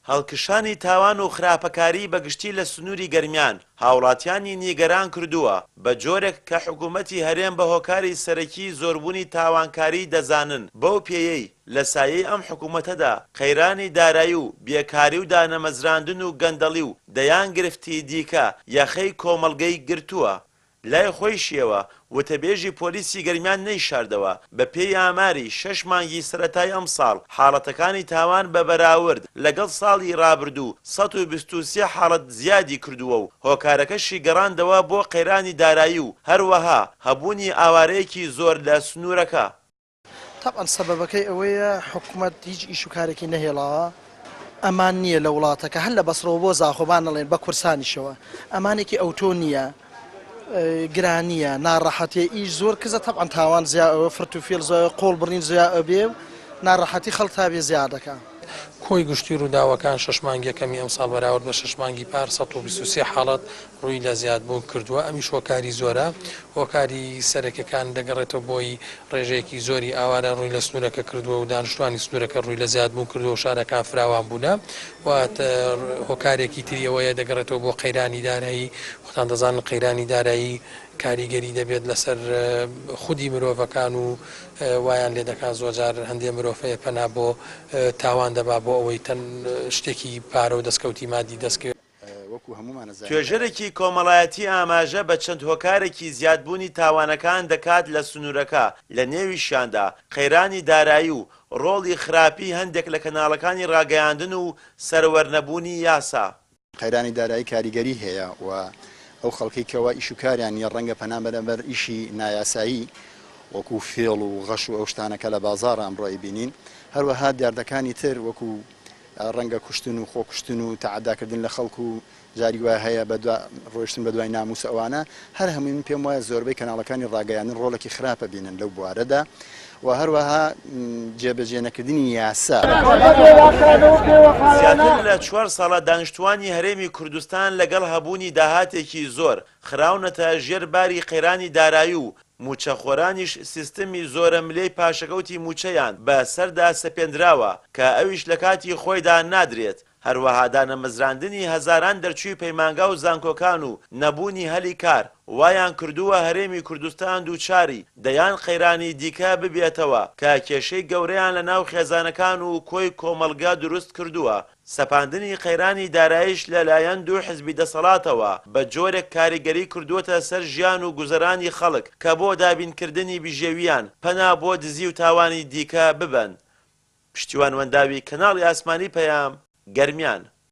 هەڵکشانی تاوان و خراپەکاری بەگشتی لە سنووری گەرمیان هاوڵاتیانی نیگەران کردووە بە جۆرێک کە حکوومەتی هەرێم بە هۆکاری سەرەکی زۆربوونی تاوانکاری دەزانن. بەو پێیەی لە سایەی ئەم حکوومەتەدا قەیرانی دارایی و بێکاری و دانەمەزراندن و گەندەڵی و دەیان گرفتی دیکە یاخەی کۆمەڵگەی گرتووە. لای خۆی شێوە وتەبێژی پۆلیسی گەرمیان نەیشاردەوە. بە پێی ئاماری 6 مانگی سەرەتای ئەم ساڵ حاڵەتەکانی تاوان بە بەراورد لەگەڵ ساڵی ڕابردوو 123 حاڵەت زیادی کردووە و هۆکارەکەشی گەڕاندەوە بۆ قەیرانی دارایی و هەروەها هەبوونی ئاوارەیەکی زۆر لە سنوورەکە. طبعا سەبەبەکەی ئەوەیە حکوومەت هیچ ئیش و کارێکی نەهێڵاوە. ئەمان نییە لە وڵاتەکە هەر لە بەسڕەوە بۆ زاخۆبان نەڵێن بە کورسانیشەوە ئەمانێکی ئەوتۆ نییە گرانیە ناڕەحەتیە ئیش زۆر کزە طبعا تاوان زیاوە فرتوفێل زۆر قۆڵ بڕین زیاد بێ و ناڕەحەتی خەڵک تا بێ زیادەکە. کۆی گشتی ڕووداوەکان 6 مانگیەکەمی ئەم ساڵ بەراورد بە 6 مانگی پار 123 حاڵەت ڕووی لە زیادبوون کردووە. ئەمیش هۆکاری زۆرە، هۆکاری سەرەکیەکان دەگەڕێتەوە بۆی ڕێژەیەکی زۆری ئاوارە ڕووی لە سنوورەکە کردووە و دانیشتوانی سنوورەکە ڕووی لە زیادبوون کردووە و شارەکان فراوان بوونە. و هۆکارێکی تریەوەیە دەگەڕێتەوە بۆ قەیرانی دارایی. وختان دەزانن قەیرانی دارایی کاریگەری دەبێت لەسەر خودی مرۆڤەکان و وایان لێ دەکات زۆرجار هەندێک مرۆڤەیە پەنا بۆ تاوان دەبا بۆ ئەوەی تەن شتێکی پارە و دەستکەوتی مادی دەستکەوێت. توێژەرێکی کۆمەڵایەتی ئاماژە بە چەند هۆکارێکی زیادبوونی تاوانەکان دەکات لە سنوورەکە. لە نێویشیاندا قەیرانی دارایی و ڕۆڵی خراپی هەندێک لە کەناڵەکانی ڕاگەیاندن و سەروەرنەبوونی یاسا. قەیرانی دارایی کاریگەری هەیە و ئەو خەڵکی کەەوە ئیش و کاریان یە ڕەنگە پەنا بەرەبەر ئیشی نایاسایی وەکو فێڵ و غەش و ئەو شتانەکە لە بازاڕ ئەمڕۆی بینین. هەروەها دیاردەکانی تر وەکو ڕەنگە کوشتن و خۆکوشتن و تەعەداکردن لە خەڵک و جاری وای هەیە ڕۆیشتن بە دوای ناموس ئەوانە هەر هەمووی پێم وایە زۆربەی کەناڵەکانی ڕاگەیاندن ڕۆڵێکی خراپە بینن لەو بوارەدا و هەروەها جێبەجێ نەکردنی یاسا. زیاتر لە 4 ساڵە دانیشتوانی هەرێمی کوردستان لەگەڵ هەبوونی داهاتێکی زۆر خراونەتە ژێر باری قەیرانی دارایی و موچەخۆرانیش سیستمی زۆرە ملەی پاشەکەوتی موچەیان بە سەردا سەپێنراوە کە ئەویش لە کاتی خۆیدا نادرێت. هەروەها دانەمەزراندنی هەزاران دەرچووی پەیمانگا و زانکۆکان و نەبوونی هەلی کار وایان کردووە هەرێمی کوردستان دووچاری دەیان قەیرانی دیکە ببێتەوە کە کێشەی گەورەیان لە ناو خێزانەکان و کۆی کۆمەڵگا دروست کردووە. سەپاندنی قەیرانی دارایش لەلایەن دوو حزبی دەسەڵاتەوە بە جۆرێک کاریگەری کردووەتە سەر ژیان و گوزەرانی خەڵک کە بۆ دابینکردنی بژێویان پەنا بۆ دزی و تاوانی دیکە ببن. پشتیوان وەنداوی کەناڵی ئاسمانی پەیام گەرمیان.